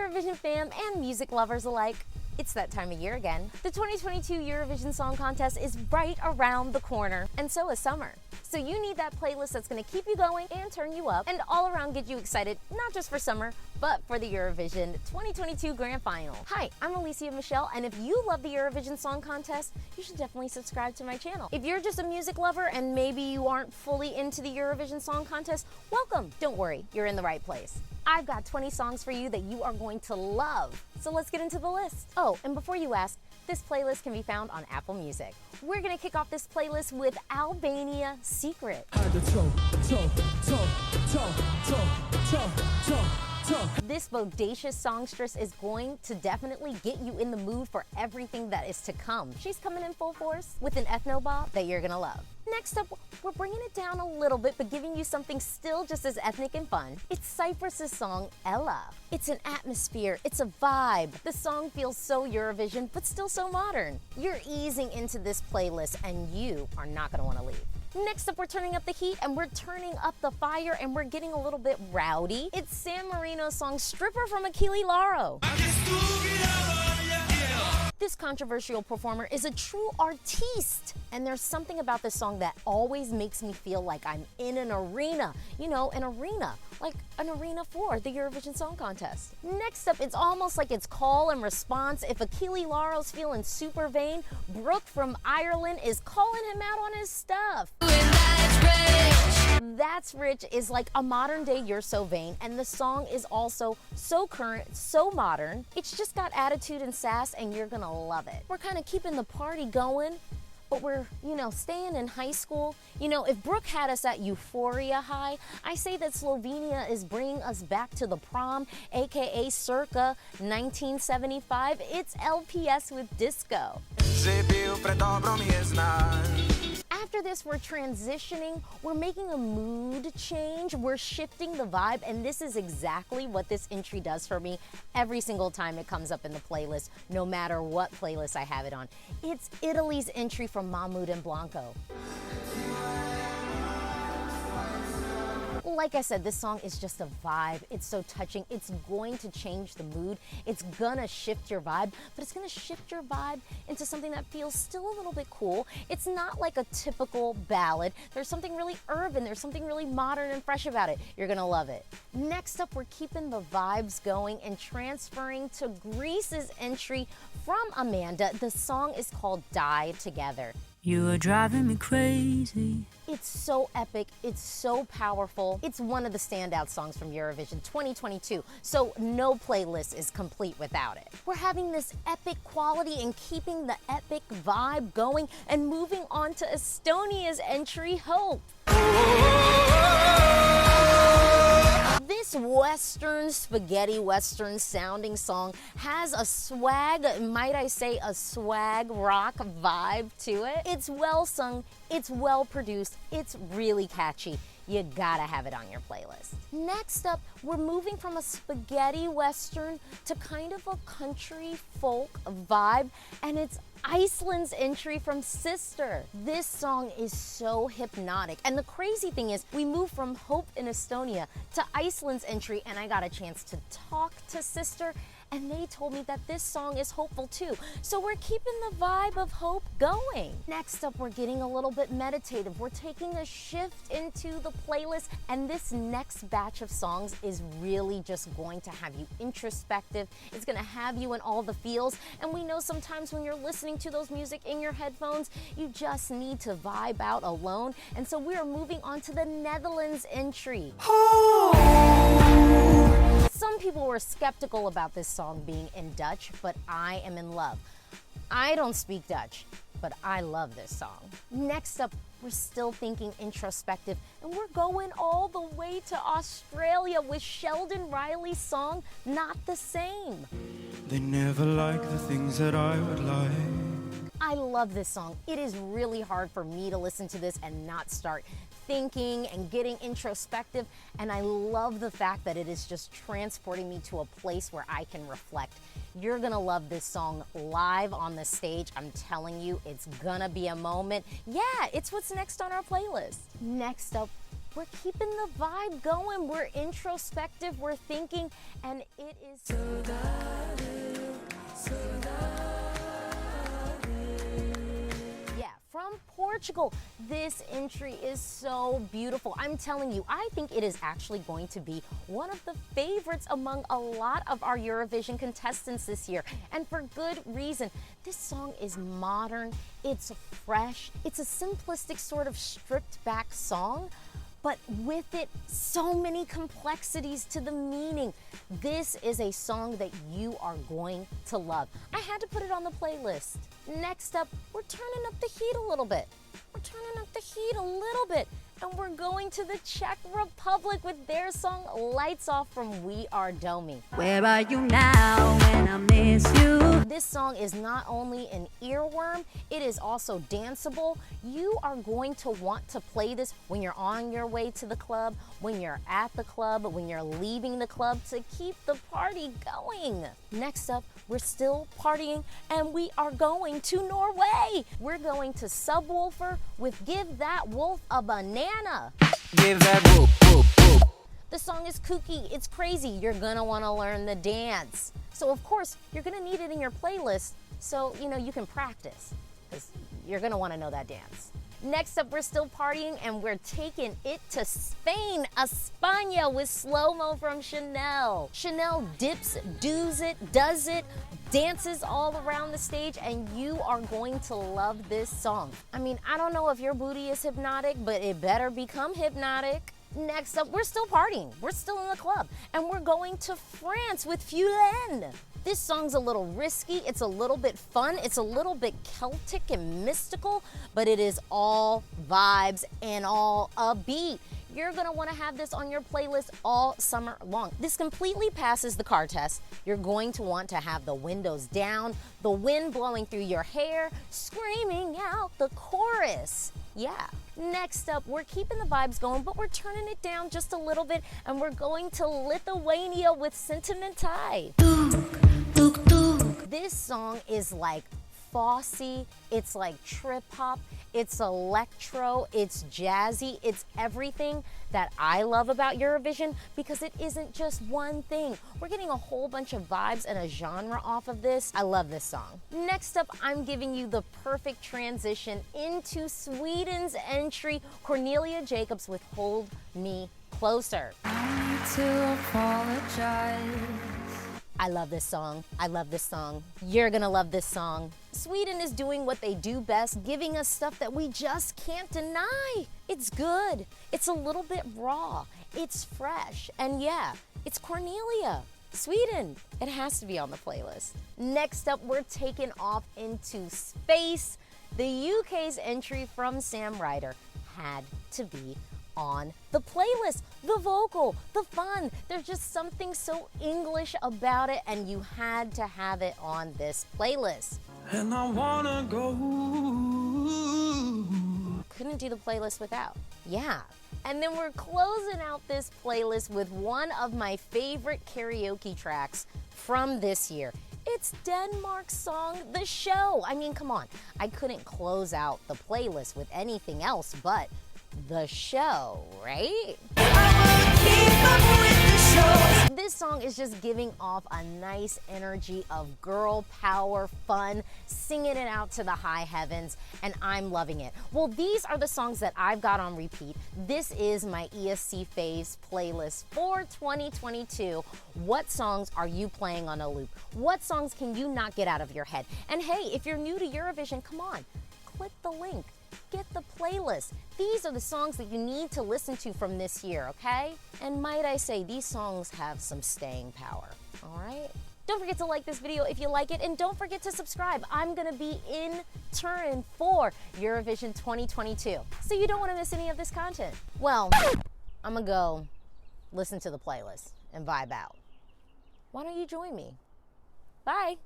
Eurovision fam and music lovers alike. It's that time of year again. The 2022 Eurovision Song Contest is right around the corner, and so is summer. So you need that playlist that's gonna keep you going and turn you up and all around get you excited, not just for summer, but for the Eurovision 2022 Grand Final. Hi, I'm Alicia Michelle, and if you love the Eurovision Song Contest, you should definitely subscribe to my channel. If you're just a music lover and maybe you aren't fully into the Eurovision Song Contest, welcome. Don't worry, you're in the right place. I've got 20 songs for you that you are going to love. So let's get into the list. Oh, and before you ask, this playlist can be found on Apple Music. We're gonna kick off this playlist with Albania Secret. This bodacious songstress is going to definitely get you in the mood for everything that is to come. She's coming in full force with an ethno-bop that you're gonna love. Next up, we're bringing it down a little bit, but giving you something still just as ethnic and fun. It's Cyprus's song, Ella. It's an atmosphere, it's a vibe. The song feels so Eurovision, but still so modern. You're easing into this playlist and you are not gonna wanna leave. Next up, we're turning up the heat and we're turning up the fire and we're getting a little bit rowdy. It's San Marino's song, Stripper from Achille Lauro. This controversial performer is a true artiste, and there's something about this song that always makes me feel like I'm in an arena. You know, an arena, like an arena for the Eurovision Song Contest. Next up, it's almost like it's call and response. If Achille Lauro's feeling super vain, Brooke from Ireland is calling him out on his stuff. That's Rich is like a modern day You're So Vain, and the song is also so current, so modern. It's just got attitude and sass, and you're gonna love it. We're kind of keeping the party going, but we're, staying in high school. If Brooke had us at Euphoria High, I say that Slovenia is bringing us back to the prom, aka circa 1975. It's LPS with disco. After this, we're transitioning, we're making a mood change, we're shifting the vibe, and this is exactly what this entry does for me every single time it comes up in the playlist, no matter what playlist I have it on. It's Italy's entry from Mahmood and Blanco. Like I said, this song is just a vibe. It's so touching. It's going to change the mood. It's gonna shift your vibe, but it's gonna shift your vibe into something that feels still a little bit cool. It's not like a typical ballad. There's something really urban. There's something really modern and fresh about it. You're gonna love it. Next up, we're keeping the vibes going and transferring to Greece's entry from Amanda. The song is called Die Together. You are driving me crazy. It's so epic, it's so powerful. It's one of the standout songs from Eurovision 2022, so no playlist is complete without it. We're having this epic quality and keeping the epic vibe going and moving on to Estonia's entry, Hope. This Western, spaghetti Western sounding song has a swag, might I say a swag rock vibe to it. It's well sung, it's well produced, it's really catchy. You gotta have it on your playlist. Next up, we're moving from a spaghetti Western to kind of a country folk vibe, and it's Iceland's entry from Sister. This song is so hypnotic, and the crazy thing is we moved from Hope in Estonia to Iceland's entry, and I got a chance to talk to Sister, and they told me that this song is hopeful too. So we're keeping the vibe of hope going. Next up, we're getting a little bit meditative. We're taking a shift into the playlist, and this next batch of songs is really just going to have you introspective. It's gonna have you in all the feels, and we know sometimes when you're listening to those music in your headphones, you just need to vibe out alone, and so we are moving on to the Netherlands entry. Some people were skeptical about this song being in Dutch, but I am in love. I don't speak Dutch, but I love this song. Next up, we're still thinking introspective, and we're going all the way to Australia with Sheldon Riley's song, Not the Same. They never like the things that I would like. I love this song. It is really hard for me to listen to this and not start thinking and getting introspective, and I love the fact that it is just transporting me to a place where I can reflect. You're gonna love this song live on the stage. I'm telling you, it's gonna be a moment. Yeah, it's what's next on our playlist. Next up, we're keeping the vibe going. We're introspective, we're thinking, and it is from Portugal. This entry is so beautiful. I'm telling you, I think it is actually going to be one of the favorites among a lot of our Eurovision contestants this year, and for good reason. This song is modern, it's fresh, it's a simplistic sort of stripped back song, but with it, so many complexities to the meaning. This is a song that you are going to love. I had to put it on the playlist. Next up, we're turning up the heat a little bit. And we're going to the Czech Republic with their song Lights Off from We Are Domi. Where are you now when I miss you? This song is not only an earworm, it is also danceable. You are going to want to play this when you're on your way to the club, when you're at the club, when you're leaving the club to keep the party going. Next up, we're still partying and we are going to Norway. We're going to Subwoofer with Give That Wolf a Banana. Give that wolf, wolf, wolf. The song is kooky, it's crazy. You're gonna wanna learn the dance. So of course, you're gonna need it in your playlist so you can practice, because you're gonna wanna know that dance. Next up, we're still partying and we're taking it to Spain, España, with Slow Mo from Chanel. Chanel dips, does it, dances all around the stage, and you are going to love this song. I mean, I don't know if your booty is hypnotic, but it better become hypnotic. Next up, we're still partying. We're still in the club, and we're going to France with Fulen. This song's a little risky, it's a little bit fun, it's a little bit Celtic and mystical, but it is all vibes and all upbeat. You're gonna wanna have this on your playlist all summer long. This completely passes the car test. You're going to want to have the windows down, the wind blowing through your hair, screaming out the chorus. Yeah. Next up, we're keeping the vibes going, but we're turning it down just a little bit, and we're going to Lithuania with Sentimentai. This song is like Fosse, it's like trip hop, it's electro, it's jazzy, it's everything that I love about Eurovision, because it isn't just one thing. We're getting a whole bunch of vibes and a genre off of this. I love this song. Next up, I'm giving you the perfect transition into Sweden's entry, Cornelia Jacobs with Hold Me Closer. I need to apologize. I love this song. I love this song. You're gonna love this song. Sweden is doing what they do best, giving us stuff that we just can't deny. It's good. It's a little bit raw. It's fresh. And yeah, it's Cornelia. Sweden. It has to be on the playlist. Next up, we're taking off into space. The UK's entry from Sam Ryder had to be on the playlist. The vocal, the fun, there's just something so English about it, and you had to have it on this playlist. And I wanna go. Couldn't do the playlist without. Yeah. And then we're closing out this playlist with one of my favorite karaoke tracks from this year. It's Denmark's song, The Show. I mean, come on. I couldn't close out the playlist with anything else but The Show, right? This song is just giving off a nice energy of girl power, fun, singing it out to the high heavens, and I'm loving it. Well, these are the songs that I've got on repeat. This is my ESC Faves playlist for 2022. What songs are you playing on a loop? What songs can you not get out of your head? And hey, if you're new to Eurovision, come on, click the link. Get the playlist. These are the songs that you need to listen to from this year, okay? And might I say, these songs have some staying power, all right? Don't forget to like this video if you like it, and don't forget to subscribe. I'm gonna be in Turin for Eurovision 2022, so you don't wanna miss any of this content. Well, I'm gonna go listen to the playlist and vibe out. Why don't you join me? Bye.